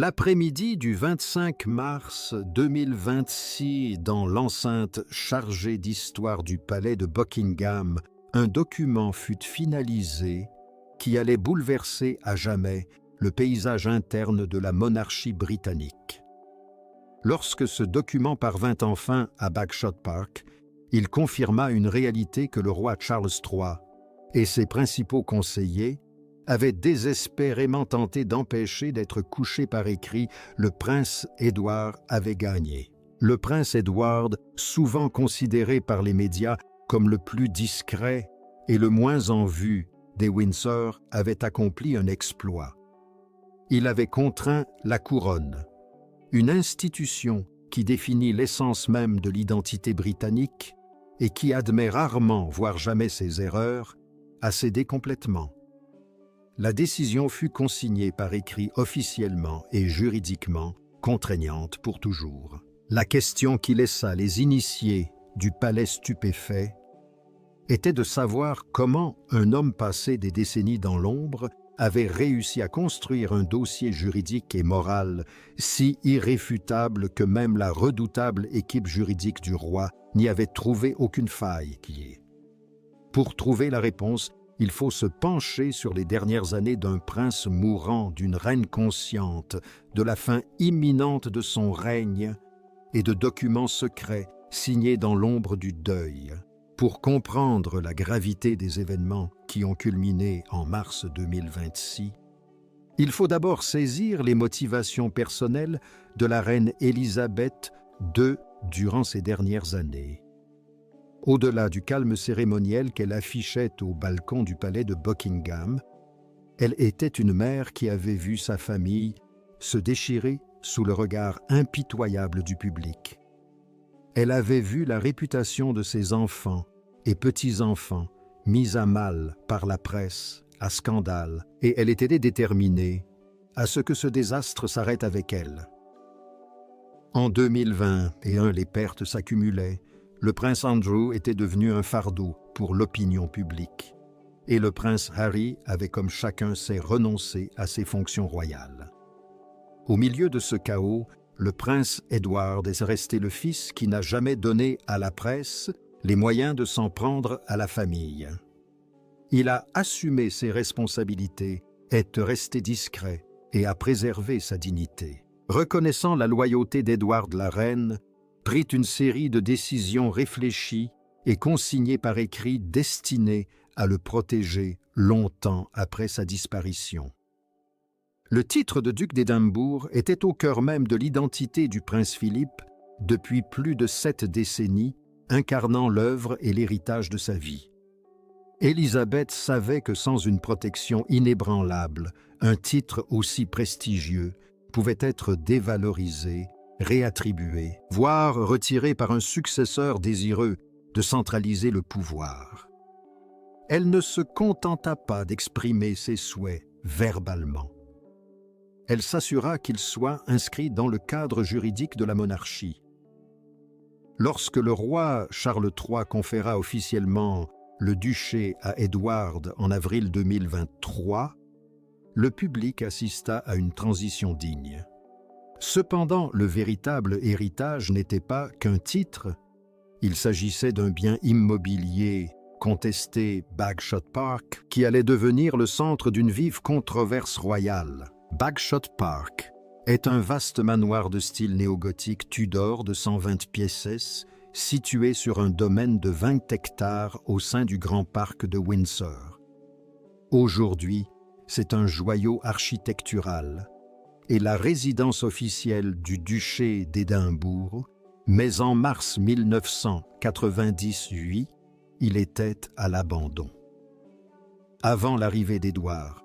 L'après-midi du 25 mars 2026, dans l'enceinte chargée d'histoire du palais de Buckingham, un document fut finalisé qui allait bouleverser à jamais le paysage interne de la monarchie britannique. Lorsque ce document parvint enfin à Bagshot Park, il confirma une réalité que le roi Charles III et ses principaux conseillers avaient désespérément tenté d'empêcher d'être couché par écrit. Le prince Édouard avait gagné. Le prince Édouard, souvent considéré par les médias comme le plus discret et le moins en vue des Windsor, avait accompli un exploit. Il avait contraint la couronne, une institution qui définit l'essence même de l'identité britannique et qui admet rarement, voire jamais ses erreurs, à céder complètement. La décision fut consignée par écrit officiellement et juridiquement contraignante pour toujours. La question qui laissa les initiés du palais stupéfaits était de savoir comment un homme passé des décennies dans l'ombre avait réussi à construire un dossier juridique et moral si irréfutable que même la redoutable équipe juridique du roi n'y avait trouvé aucune faille qui est. Pour trouver la réponse, il faut se pencher sur les dernières années d'un prince mourant, d'une reine consciente, de la fin imminente de son règne et de documents secrets signés dans l'ombre du deuil. Pour comprendre la gravité des événements qui ont culminé en mars 2026, il faut d'abord saisir les motivations personnelles de la reine Élisabeth II durant ces dernières années. Au-delà du calme cérémoniel qu'elle affichait au balcon du palais de Buckingham, elle était une mère qui avait vu sa famille se déchirer sous le regard impitoyable du public. Elle avait vu la réputation de ses enfants et petits-enfants mise à mal par la presse, à scandale, et elle était déterminée à ce que ce désastre s'arrête avec elle. En 2021, les pertes s'accumulaient. Le prince Andrew était devenu un fardeau pour l'opinion publique, et le prince Harry avait, comme chacun sait, renoncé à ses fonctions royales. Au milieu de ce chaos, le prince Édouard est resté le fils qui n'a jamais donné à la presse les moyens de s'en prendre à la famille. Il a assumé ses responsabilités, est resté discret et a préservé sa dignité. Reconnaissant la loyauté d'Édouard la reine, prit une série de décisions réfléchies et consignées par écrit destinées à le protéger longtemps après sa disparition. Le titre de duc d'Édimbourg était au cœur même de l'identité du prince Philippe depuis plus de 7 décennies, incarnant l'œuvre et l'héritage de sa vie. Élisabeth savait que sans une protection inébranlable, un titre aussi prestigieux pouvait être dévalorisé, réattribué, voire retiré par un successeur désireux de centraliser le pouvoir. Elle ne se contenta pas d'exprimer ses souhaits verbalement. Elle s'assura qu'ils soient inscrits dans le cadre juridique de la monarchie. Lorsque le roi Charles III conféra officiellement le duché à Édouard en avril 2023, le public assista à une transition digne. Cependant, le véritable héritage n'était pas qu'un titre. Il s'agissait d'un bien immobilier contesté, Bagshot Park, qui allait devenir le centre d'une vive controverse royale. Bagshot Park est un vaste manoir de style néogothique Tudor de 120 pièces, situé sur un domaine de 20 hectares au sein du grand parc de Windsor. Aujourd'hui, c'est un joyau architectural et la résidence officielle du duché d'Édimbourg, mais en mars 1998, il était à l'abandon. Avant l'arrivée d'Édouard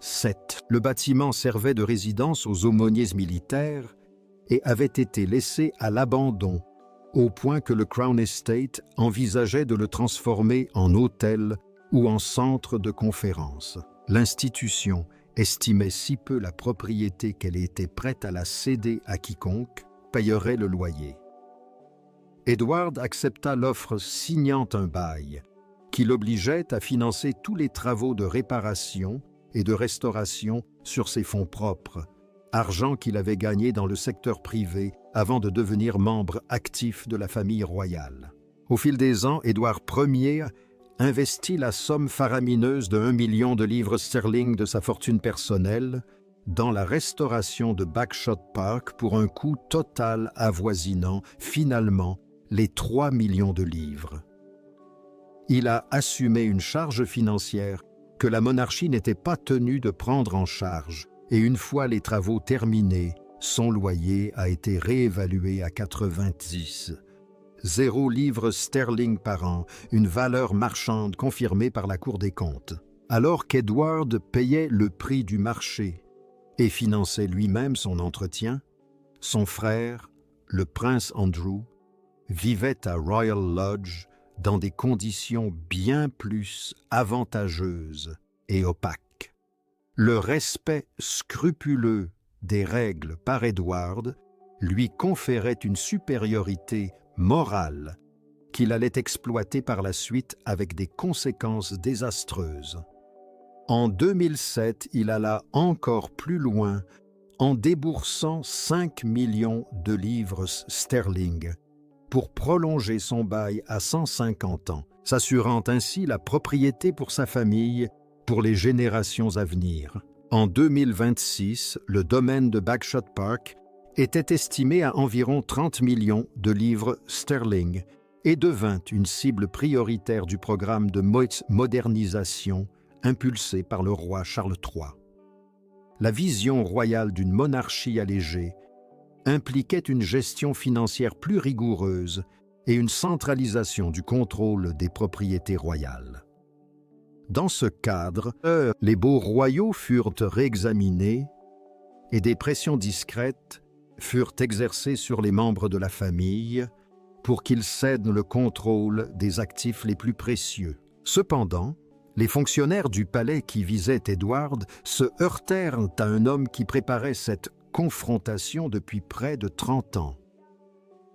VII, le bâtiment servait de résidence aux aumôniers militaires et avait été laissé à l'abandon, au point que le Crown Estate envisageait de le transformer en hôtel ou en centre de conférence. L'institution estimait si peu la propriété qu'elle était prête à la céder à quiconque payerait le loyer. Édouard accepta l'offre signant un bail qui l'obligeait à financer tous les travaux de réparation et de restauration sur ses fonds propres, argent qu'il avait gagné dans le secteur privé avant de devenir membre actif de la famille royale. Au fil des ans, Édouard Ier investit la somme faramineuse de 1 million de livres sterling de sa fortune personnelle dans la restauration de Bagshot Park pour un coût total avoisinant finalement les 3 millions de livres. Il a assumé une charge financière que la monarchie n'était pas tenue de prendre en charge, et une fois les travaux terminés, son loyer a été réévalué à 0 livres sterling par an, une valeur marchande confirmée par la Cour des comptes. Alors qu'Edward payait le prix du marché et finançait lui-même son entretien, son frère, le prince Andrew, vivait à Royal Lodge dans des conditions bien plus avantageuses et opaques. Le respect scrupuleux des règles par Edward lui conférait une supériorité morale qu'il allait exploiter par la suite avec des conséquences désastreuses. En 2007, il alla encore plus loin en déboursant 5 millions de livres sterling pour prolonger son bail à 150 ans, s'assurant ainsi la propriété pour sa famille pour les générations à venir. En 2026, le domaine de Bagshot Park était estimé à environ 30 millions de livres sterling et devint une cible prioritaire du programme de modernisation impulsé par le roi Charles III. La vision royale d'une monarchie allégée impliquait une gestion financière plus rigoureuse et une centralisation du contrôle des propriétés royales. Dans ce cadre, les baux royaux furent réexaminés et des pressions discrètes furent exercées sur les membres de la famille pour qu'ils cèdent le contrôle des actifs les plus précieux. Cependant, les fonctionnaires du palais qui visaient Edward se heurtèrent à un homme qui préparait cette confrontation depuis près de 30 ans.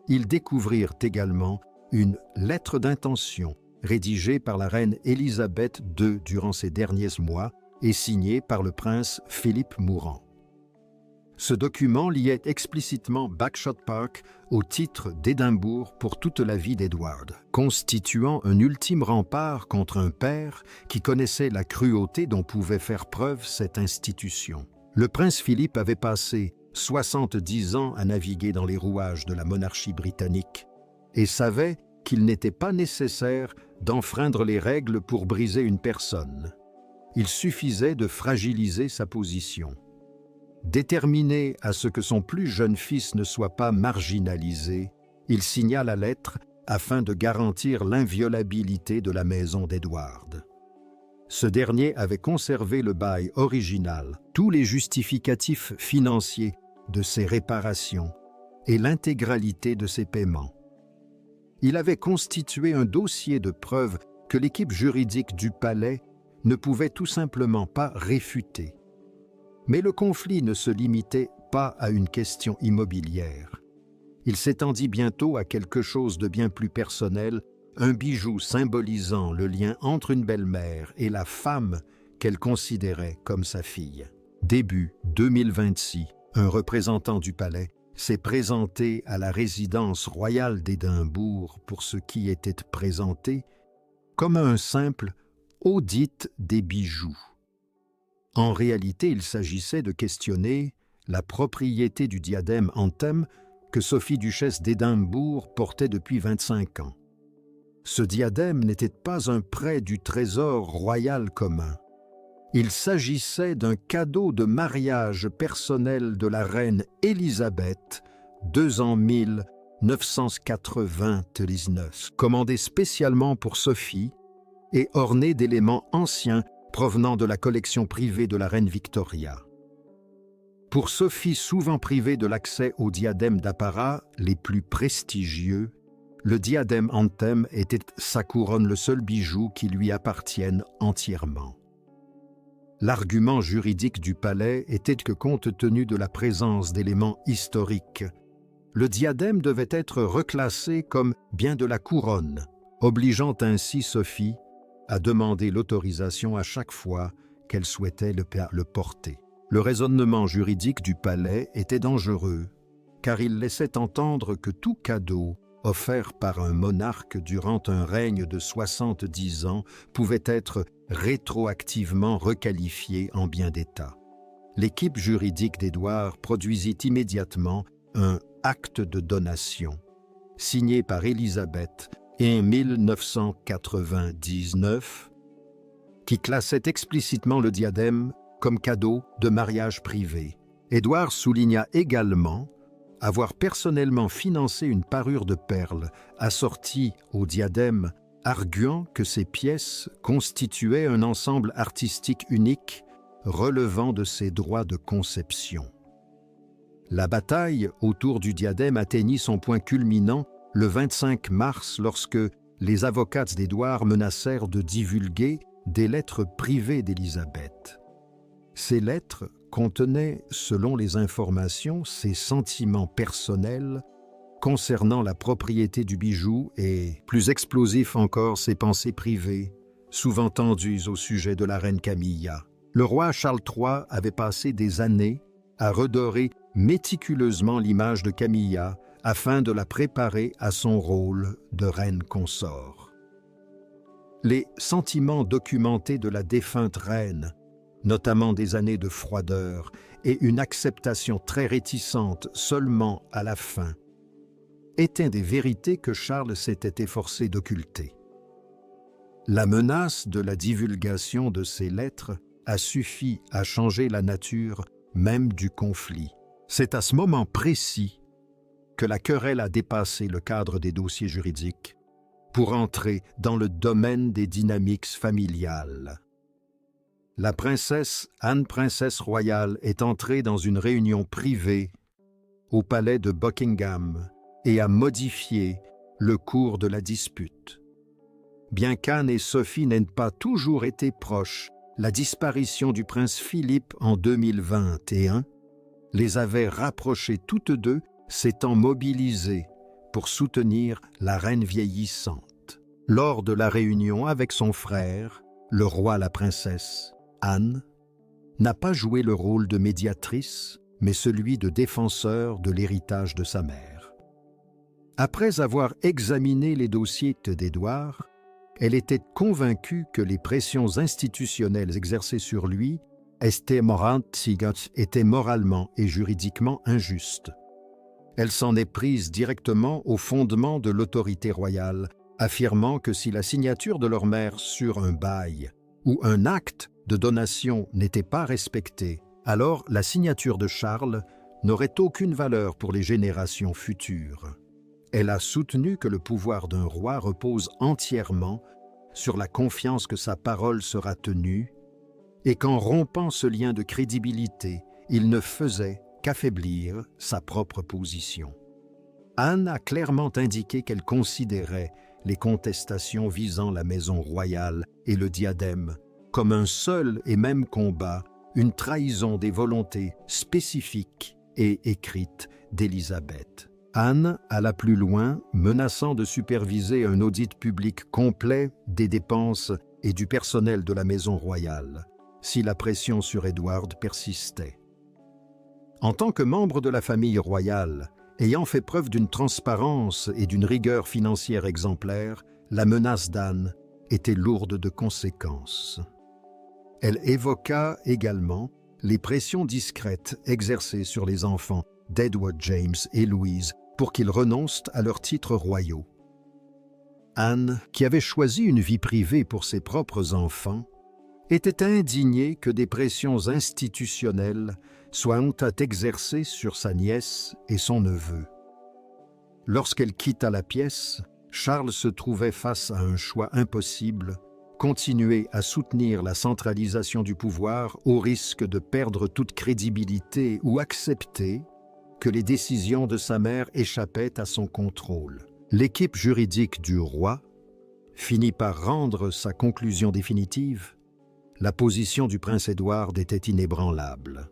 Ils découvrirent également une lettre d'intention rédigée par la reine Élisabeth II durant ces derniers mois et signée par le prince Philippe mourant. Ce document liait explicitement Bagshot Park au titre d'Édimbourg pour toute la vie d'Edward, constituant un ultime rempart contre un père qui connaissait la cruauté dont pouvait faire preuve cette institution. Le prince Philippe avait passé 70 ans à naviguer dans les rouages de la monarchie britannique et savait qu'il n'était pas nécessaire d'enfreindre les règles pour briser une personne. Il suffisait de fragiliser sa position. Déterminé à ce que son plus jeune fils ne soit pas marginalisé, il signa la lettre afin de garantir l'inviolabilité de la maison d'Edward. Ce dernier avait conservé le bail original, tous les justificatifs financiers de ses réparations et l'intégralité de ses paiements. Il avait constitué un dossier de preuves que l'équipe juridique du palais ne pouvait tout simplement pas réfuter. Mais le conflit ne se limitait pas à une question immobilière. Il s'étendit bientôt à quelque chose de bien plus personnel, un bijou symbolisant le lien entre une belle-mère et la femme qu'elle considérait comme sa fille. Début 2026, un représentant du palais s'est présenté à la résidence royale d'Édimbourg pour ce qui était présenté comme un simple audit des bijoux. En réalité, il s'agissait de questionner la propriété du diadème Anthem que Sophie duchesse d'Édimbourg portait depuis 25 ans. Ce diadème n'était pas un prêt du trésor royal commun. Il s'agissait d'un cadeau de mariage personnel de la reine Élisabeth, 2 ans 1999, commandé spécialement pour Sophie et orné d'éléments anciens provenant de la collection privée de la reine Victoria. Pour Sophie, souvent privée de l'accès aux diadèmes d'apparat les plus prestigieux, le diadème Anthem était sa couronne, le seul bijou qui lui appartienne entièrement. L'argument juridique du palais était que, compte tenu de la présence d'éléments historiques, le diadème devait être reclassé comme bien de la couronne, obligeant ainsi Sophie à demander l'autorisation à chaque fois qu'elle souhaitait le porter. Le raisonnement juridique du palais était dangereux, car il laissait entendre que tout cadeau offert par un monarque durant un règne de 70 ans pouvait être rétroactivement requalifié en bien d'État. L'équipe juridique d'Édouard produisit immédiatement un acte de donation, signé par Élisabeth en 1999, qui classait explicitement le diadème comme cadeau de mariage privé. Édouard souligna également avoir personnellement financé une parure de perles assortie au diadème, arguant que ces pièces constituaient un ensemble artistique unique relevant de ses droits de conception. La bataille autour du diadème atteignit son point culminant le 25 mars lorsque les avocats d'Édouard menacèrent de divulguer des lettres privées d'Élisabeth. Ces lettres contenaient, selon les informations, ses sentiments personnels concernant la propriété du bijou et, plus explosif encore, ses pensées privées, souvent tendues au sujet de la reine Camilla. Le roi Charles III avait passé des années à redorer méticuleusement l'image de Camilla afin de la préparer à son rôle de reine consort. Les sentiments documentés de la défunte reine, notamment des années de froideur et une acceptation très réticente seulement à la fin, étaient des vérités que Charles s'était efforcé d'occulter. La menace de la divulgation de ces lettres a suffi à changer la nature même du conflit. C'est à ce moment précis que la querelle a dépassé le cadre des dossiers juridiques pour entrer dans le domaine des dynamiques familiales. La princesse Anne, princesse royale, est entrée dans une réunion privée au palais de Buckingham et a modifié le cours de la dispute. Bien qu'Anne et Sophie n'aient pas toujours été proches, la disparition du prince Philippe en 2021 les avait rapprochées toutes deux, s'étant mobilisées pour soutenir la reine vieillissante. Lors de la réunion avec son frère, le roi, la princesse, Anne n'a pas joué le rôle de médiatrice, mais celui de défenseur de l'héritage de sa mère. Après avoir examiné les dossiers d'Édouard, elle était convaincue que les pressions institutionnelles exercées sur lui étaient moralement et juridiquement injustes. Elle s'en est prise directement au fondement de l'autorité royale, affirmant que si la signature de leur mère sur un bail ou un acte de donation n'était pas respectée, alors la signature de Charles n'aurait aucune valeur pour les générations futures. Elle a soutenu que le pouvoir d'un roi repose entièrement sur la confiance que sa parole sera tenue et qu'en rompant ce lien de crédibilité, il ne faisait qu'affaiblir sa propre position. Anne a clairement indiqué qu'elle considérait les contestations visant la maison royale et le diadème comme un seul et même combat, une trahison des volontés spécifiques et écrites d'Élisabeth. Anne alla plus loin, menaçant de superviser un audit public complet des dépenses et du personnel de la maison royale, si la pression sur Édouard persistait. En tant que membre de la famille royale, ayant fait preuve d'une transparence et d'une rigueur financière exemplaires, la menace d'Anne était lourde de conséquences. Elle évoqua également les pressions discrètes exercées sur les enfants d'Edward James et Louise pour qu'ils renoncent à leurs titres royaux. Anne, qui avait choisi une vie privée pour ses propres enfants, était indignée que des pressions institutionnelles soient exercées sur sa nièce et son neveu. Lorsqu'elle quitta la pièce, Charles se trouvait face à un choix impossible: continuer à soutenir la centralisation du pouvoir au risque de perdre toute crédibilité ou accepter que les décisions de sa mère échappaient à son contrôle. L'équipe juridique du roi finit par rendre sa conclusion définitive: la position du prince Édouard était inébranlable.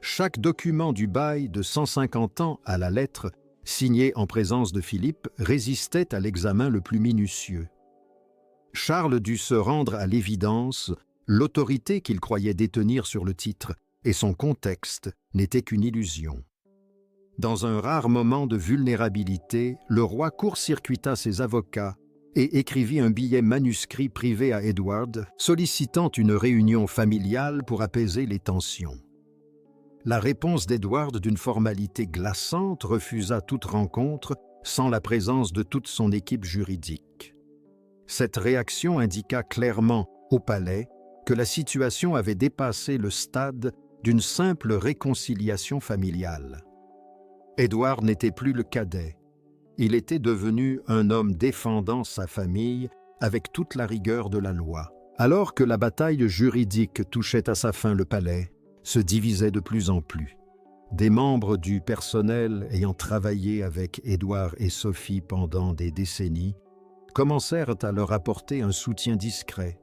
Chaque document du bail de 150 ans à la lettre, signé en présence de Philippe, résistait à l'examen le plus minutieux. Charles dut se rendre à l'évidence: l'autorité qu'il croyait détenir sur le titre et son contexte n'était qu'une illusion. Dans un rare moment de vulnérabilité, le roi court-circuita ses avocats et écrivit un billet manuscrit privé à Edward, sollicitant une réunion familiale pour apaiser les tensions. La réponse d'Edward, d'une formalité glaçante, refusa toute rencontre sans la présence de toute son équipe juridique. Cette réaction indiqua clairement au palais que la situation avait dépassé le stade d'une simple réconciliation familiale. Édouard n'était plus le cadet. Il était devenu un homme défendant sa famille avec toute la rigueur de la loi. Alors que la bataille juridique touchait à sa fin le palais, se divisait de plus en plus. Des membres du personnel ayant travaillé avec Édouard et Sophie pendant des décennies commencèrent à leur apporter un soutien discret,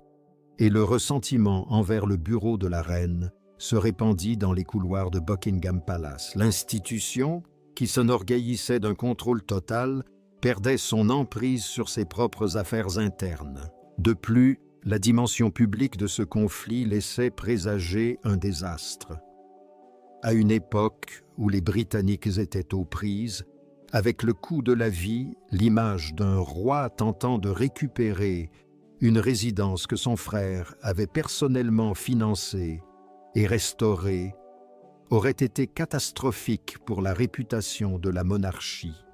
et le ressentiment envers le bureau de la reine se répandit dans les couloirs de Buckingham Palace. L'institution, qui s'enorgueillissait d'un contrôle total, perdait son emprise sur ses propres affaires internes. De plus, la dimension publique de ce conflit laissait présager un désastre. À une époque où les Britanniques étaient aux prises, avec le coût de la vie, l'image d'un roi tentant de récupérer une résidence que son frère avait personnellement financée et restaurée aurait été catastrophique pour la réputation de la monarchie.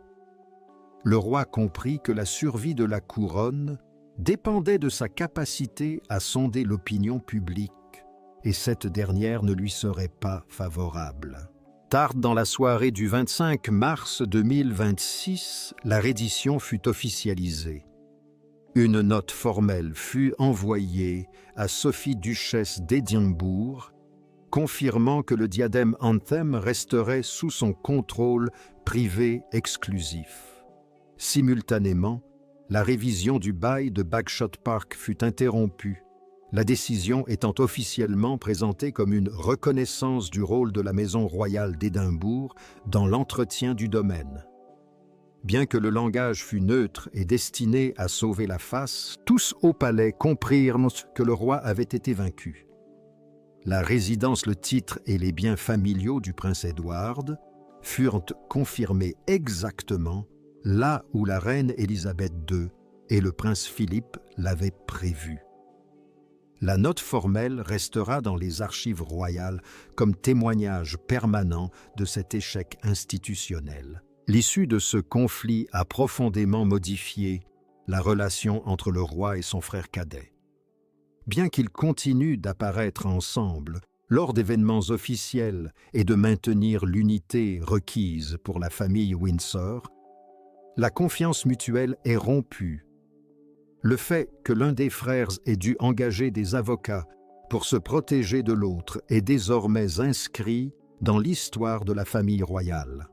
Le roi comprit que la survie de la couronne dépendait de sa capacité à sonder l'opinion publique, et cette dernière ne lui serait pas favorable. Tard dans la soirée du 25 mars 2026, la reddition fut officialisée. Une note formelle fut envoyée à Sophie duchesse d'Édimbourg, confirmant que le diadème Anthem resterait sous son contrôle privé exclusif. Simultanément, la révision du bail de Bagshot Park fut interrompue, la décision étant officiellement présentée comme une reconnaissance du rôle de la maison royale d'Édimbourg dans l'entretien du domaine. Bien que le langage fût neutre et destiné à sauver la face, tous au palais comprirent que le roi avait été vaincu. La résidence, le titre et les biens familiaux du prince Édouard furent confirmés exactement là où la reine Élisabeth II et le prince Philippe l'avaient prévu. La note formelle restera dans les archives royales comme témoignage permanent de cet échec institutionnel. L'issue de ce conflit a profondément modifié la relation entre le roi et son frère cadet. Bien qu'ils continuent d'apparaître ensemble lors d'événements officiels et de maintenir l'unité requise pour la famille Windsor, la confiance mutuelle est rompue. Le fait que l'un des frères ait dû engager des avocats pour se protéger de l'autre est désormais inscrit dans l'histoire de la famille royale.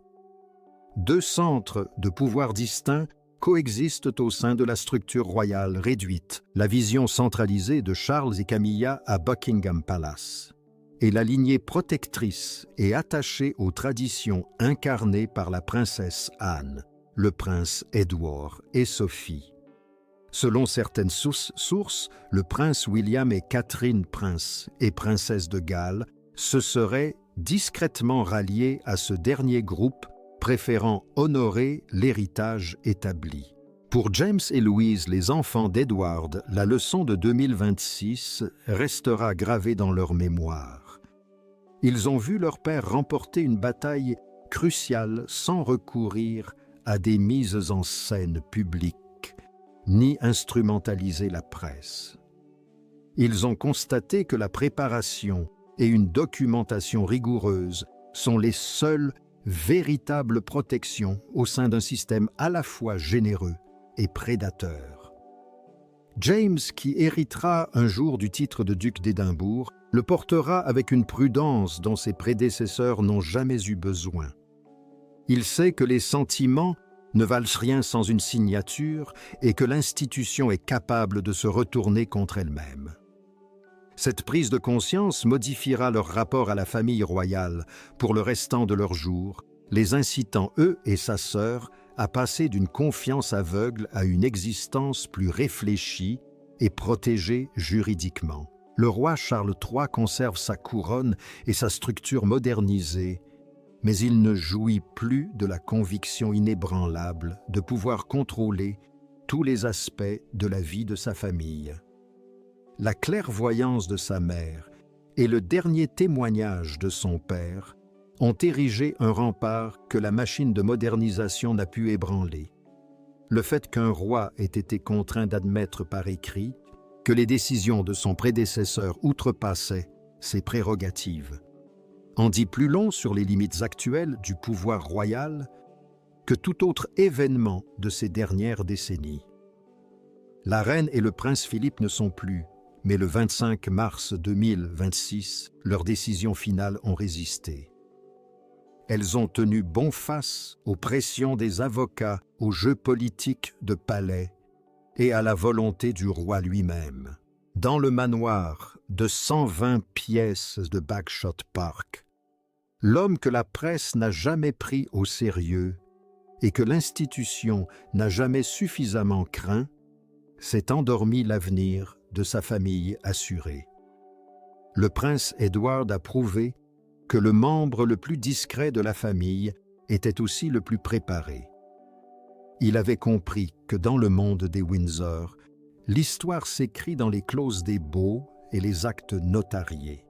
Deux centres de pouvoir distincts coexistent au sein de la structure royale réduite, la vision centralisée de Charles et Camilla à Buckingham Palace, et la lignée protectrice et attachée aux traditions incarnées par la princesse Anne, le prince Édouard et Sophie. Selon certaines sources, le prince William et Catherine, prince et princesse de Galles, se seraient discrètement ralliés à ce dernier groupe, préférant honorer l'héritage établi. Pour James et Louise, les enfants d'Édouard, la leçon de 2026 restera gravée dans leur mémoire. Ils ont vu leur père remporter une bataille cruciale sans recourir à des mises en scène publiques, ni instrumentaliser la presse. Ils ont constaté que la préparation et une documentation rigoureuse sont les seules véritables protections au sein d'un système à la fois généreux et prédateur. James, qui héritera un jour du titre de duc d'Édimbourg, le portera avec une prudence dont ses prédécesseurs n'ont jamais eu besoin. Il sait que les sentiments ne valent rien sans une signature et que l'institution est capable de se retourner contre elle-même. Cette prise de conscience modifiera leur rapport à la famille royale pour le restant de leurs jours, les incitant, eux et sa sœur, à passer d'une confiance aveugle à une existence plus réfléchie et protégée juridiquement. Le roi Charles III conserve sa couronne et sa structure modernisée, mais il ne jouit plus de la conviction inébranlable de pouvoir contrôler tous les aspects de la vie de sa famille. La clairvoyance de sa mère et le dernier témoignage de son père ont érigé un rempart que la machine de modernisation n'a pu ébranler. Le fait qu'un roi ait été contraint d'admettre par écrit que les décisions de son prédécesseur outrepassaient ses prérogatives en dit plus long sur les limites actuelles du pouvoir royal que tout autre événement de ces dernières décennies. La reine et le prince Philippe ne sont plus, mais le 25 mars 2026, leurs décisions finales ont résisté. Elles ont tenu bon face aux pressions des avocats, aux jeux politiques de palais et à la volonté du roi lui-même. Dans le manoir de 120 pièces de Bagshot Park, l'homme que la presse n'a jamais pris au sérieux et que l'institution n'a jamais suffisamment craint, s'est endormi l'avenir de sa famille assurée. Le prince Édouard a prouvé que le membre le plus discret de la famille était aussi le plus préparé. Il avait compris que dans le monde des Windsor, l'histoire s'écrit dans les clauses des baux et les actes notariés.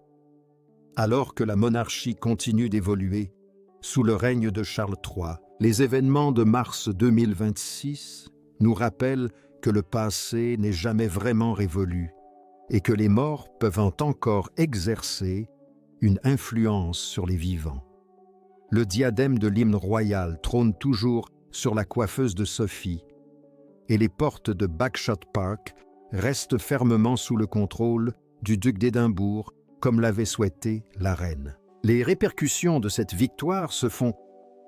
Alors que la monarchie continue d'évoluer sous le règne de Charles III, les événements de mars 2026 nous rappellent que le passé n'est jamais vraiment révolu et que les morts peuvent encore exercer une influence sur les vivants. Le diadème de l'hymne royal trône toujours sur la coiffeuse de Sophie et les portes de Bagshot Park restent fermement sous le contrôle du duc d'Édimbourg, comme l'avait souhaité la reine. Les répercussions de cette victoire se font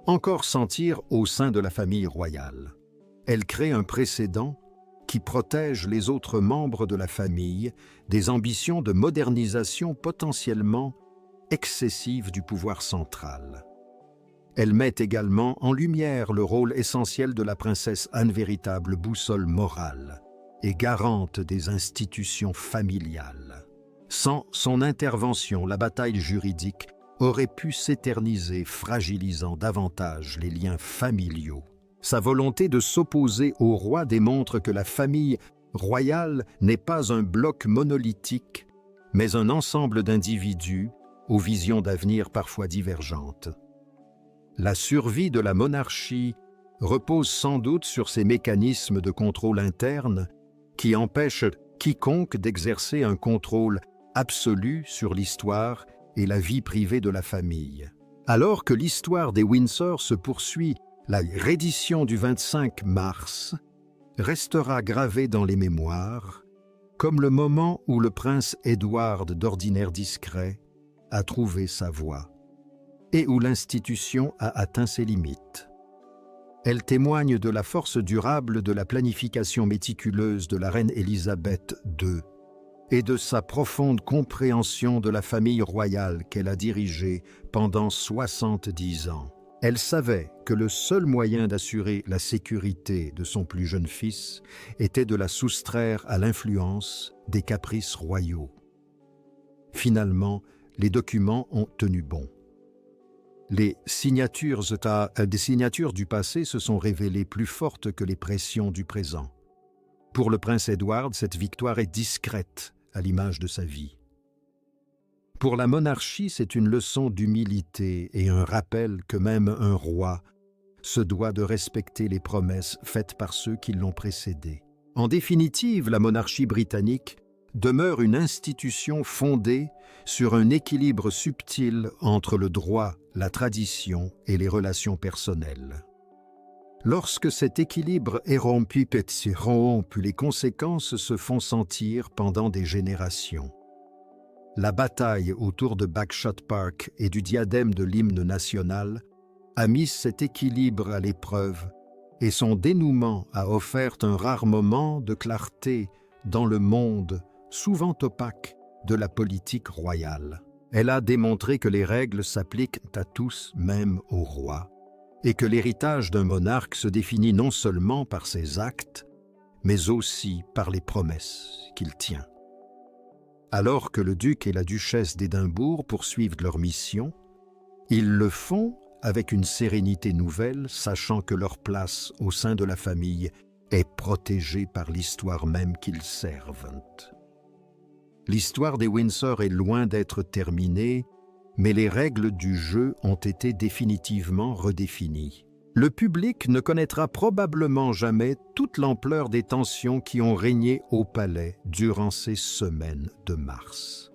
encore sentir au sein de la famille royale. Elle crée un précédent qui protège les autres membres de la famille des ambitions de modernisation potentiellement excessives du pouvoir central. Elle met également en lumière le rôle essentiel de la princesse Anne, véritable boussole morale et garante des institutions familiales. Sans son intervention, la bataille juridique aurait pu s'éterniser, fragilisant davantage les liens familiaux. Sa volonté de s'opposer au roi démontre que la famille royale n'est pas un bloc monolithique, mais un ensemble d'individus aux visions d'avenir parfois divergentes. La survie de la monarchie repose sans doute sur ces mécanismes de contrôle interne qui empêchent quiconque d'exercer un contrôle absolu sur l'histoire et la vie privée de la famille. Alors que l'histoire des Windsor se poursuit, la reddition du 25 mars restera gravée dans les mémoires comme le moment où le prince Édouard, d'ordinaire discret, a trouvé sa voie et où l'institution a atteint ses limites. Elle témoigne de la force durable de la planification méticuleuse de la reine Élisabeth II et de sa profonde compréhension de la famille royale qu'elle a dirigée pendant 70 ans. Elle savait que le seul moyen d'assurer la sécurité de son plus jeune fils était de la soustraire à l'influence des caprices royaux. Finalement, les documents ont tenu bon. Des signatures du passé se sont révélées plus fortes que les pressions du présent. Pour le prince Édouard, cette victoire est discrète, à l'image de sa vie. Pour la monarchie, c'est une leçon d'humilité et un rappel que même un roi se doit de respecter les promesses faites par ceux qui l'ont précédé. En définitive, la monarchie britannique demeure une institution fondée sur un équilibre subtil entre le droit, la tradition et les relations personnelles. Lorsque cet équilibre est rompu, les conséquences se font sentir pendant des générations. La bataille autour de Bagshot Park et du diadème de l'hymne national a mis cet équilibre à l'épreuve et son dénouement a offert un rare moment de clarté dans le monde souvent opaque de la politique royale. Elle a démontré que les règles s'appliquent à tous, même au roi, et que l'héritage d'un monarque se définit non seulement par ses actes, mais aussi par les promesses qu'il tient. Alors que le duc et la duchesse d'Édimbourg poursuivent leur mission, ils le font avec une sérénité nouvelle, sachant que leur place au sein de la famille est protégée par l'histoire même qu'ils servent. L'histoire des Windsor est loin d'être terminée, mais les règles du jeu ont été définitivement redéfinies. Le public ne connaîtra probablement jamais toute l'ampleur des tensions qui ont régné au palais durant ces semaines de mars.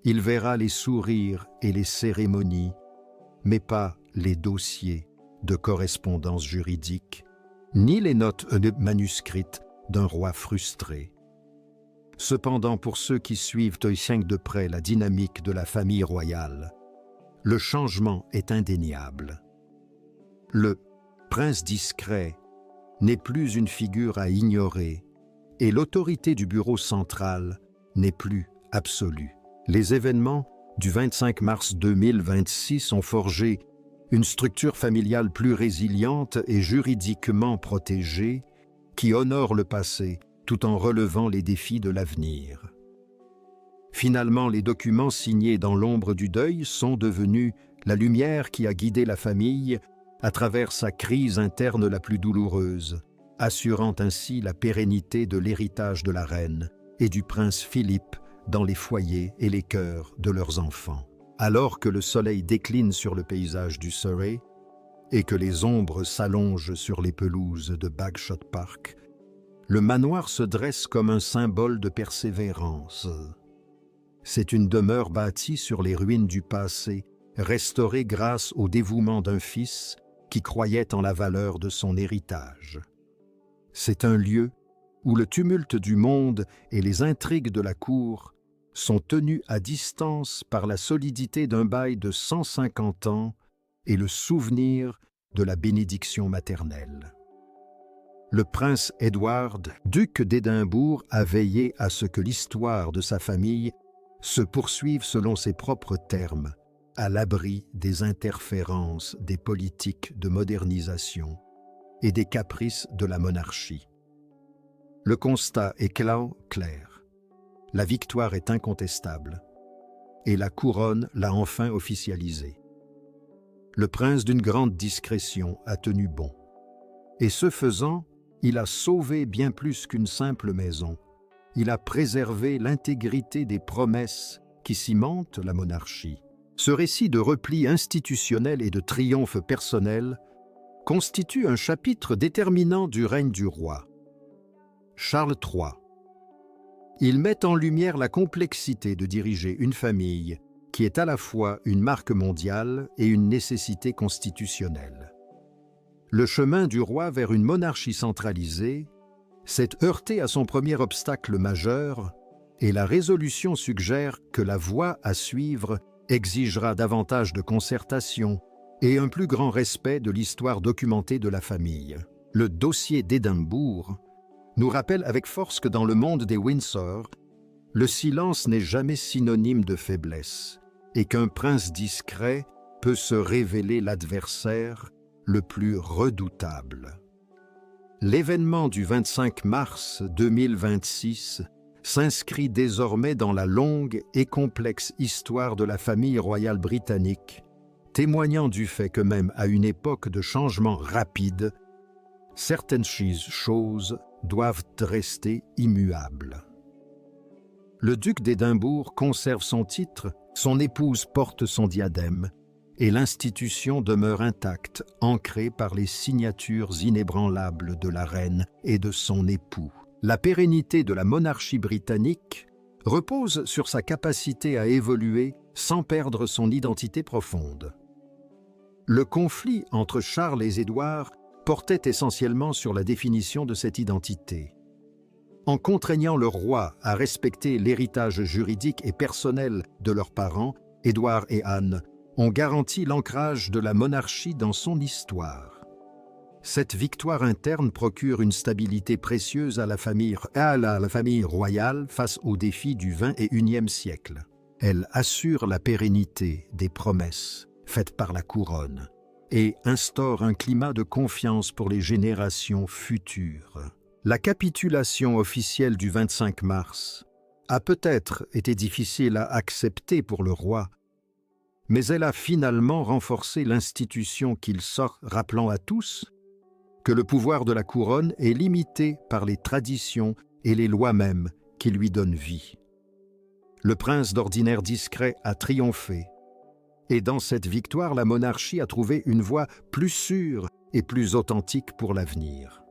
Il verra les sourires et les cérémonies, mais pas les dossiers de correspondance juridique, ni les notes manuscrites d'un roi frustré. Cependant, pour ceux qui suivent œil de près la dynamique de la famille royale, le changement est indéniable. Le prince discret n'est plus une figure à ignorer et l'autorité du bureau central n'est plus absolue. Les événements du 25 mars 2026 ont forgé une structure familiale plus résiliente et juridiquement protégée qui honore le passé tout en relevant les défis de l'avenir. Finalement, les documents signés dans l'ombre du deuil sont devenus la lumière qui a guidé la famille à travers sa crise interne la plus douloureuse, assurant ainsi la pérennité de l'héritage de la reine et du prince Philippe dans les foyers et les cœurs de leurs enfants. Alors que le soleil décline sur le paysage du Surrey et que les ombres s'allongent sur les pelouses de Bagshot Park, le manoir se dresse comme un symbole de persévérance. C'est une demeure bâtie sur les ruines du passé, restaurée grâce au dévouement d'un fils qui croyait en la valeur de son héritage. C'est un lieu où le tumulte du monde et les intrigues de la cour sont tenus à distance par la solidité d'un bail de 150 ans et le souvenir de la bénédiction maternelle. Le prince Edward, duc d'Édimbourg, a veillé à ce que l'histoire de sa famille se poursuive selon ses propres termes, à l'abri des interférences des politiques de modernisation et des caprices de la monarchie. Le constat est clair. La victoire est incontestable et la couronne l'a enfin officialisée. Le prince d'une grande discrétion a tenu bon. Et ce faisant, il a sauvé bien plus qu'une simple maison. Il a préservé l'intégrité des promesses qui cimentent la monarchie. Ce récit de repli institutionnel et de triomphe personnel constitue un chapitre déterminant du règne du roi. Charles III. Il met en lumière la complexité de diriger une famille qui est à la fois une marque mondiale et une nécessité constitutionnelle. Le chemin du roi vers une monarchie centralisée s'est heurté à son premier obstacle majeur et la résolution suggère que la voie à suivre exigera davantage de concertation et un plus grand respect de l'histoire documentée de la famille. Le dossier d'Édimbourg nous rappelle avec force que dans le monde des Windsor, le silence n'est jamais synonyme de faiblesse et qu'un prince discret peut se révéler l'adversaire le plus redoutable. L'événement du 25 mars 2026 s'inscrit désormais dans la longue et complexe histoire de la famille royale britannique, témoignant du fait que même à une époque de changements rapides, certaines choses doivent rester immuables. Le duc d'Édimbourg conserve son titre, son épouse porte son diadème, et l'institution demeure intacte, ancrée par les signatures inébranlables de la reine et de son époux. La pérennité de la monarchie britannique repose sur sa capacité à évoluer sans perdre son identité profonde. Le conflit entre Charles et Édouard portait essentiellement sur la définition de cette identité. En contraignant le roi à respecter l'héritage juridique et personnel de leurs parents, Édouard et Anne ont garanti l'ancrage de la monarchie dans son histoire. Cette victoire interne procure une stabilité précieuse à la famille royale face aux défis du XXIe siècle. Elle assure la pérennité des promesses faites par la couronne et instaure un climat de confiance pour les générations futures. La capitulation officielle du 25 mars a peut-être été difficile à accepter pour le roi, mais elle a finalement renforcé l'institution qu'il sort, rappelant à tous que le pouvoir de la couronne est limité par les traditions et les lois mêmes qui lui donnent vie. Le prince d'ordinaire discret a triomphé, et dans cette victoire, la monarchie a trouvé une voie plus sûre et plus authentique pour l'avenir.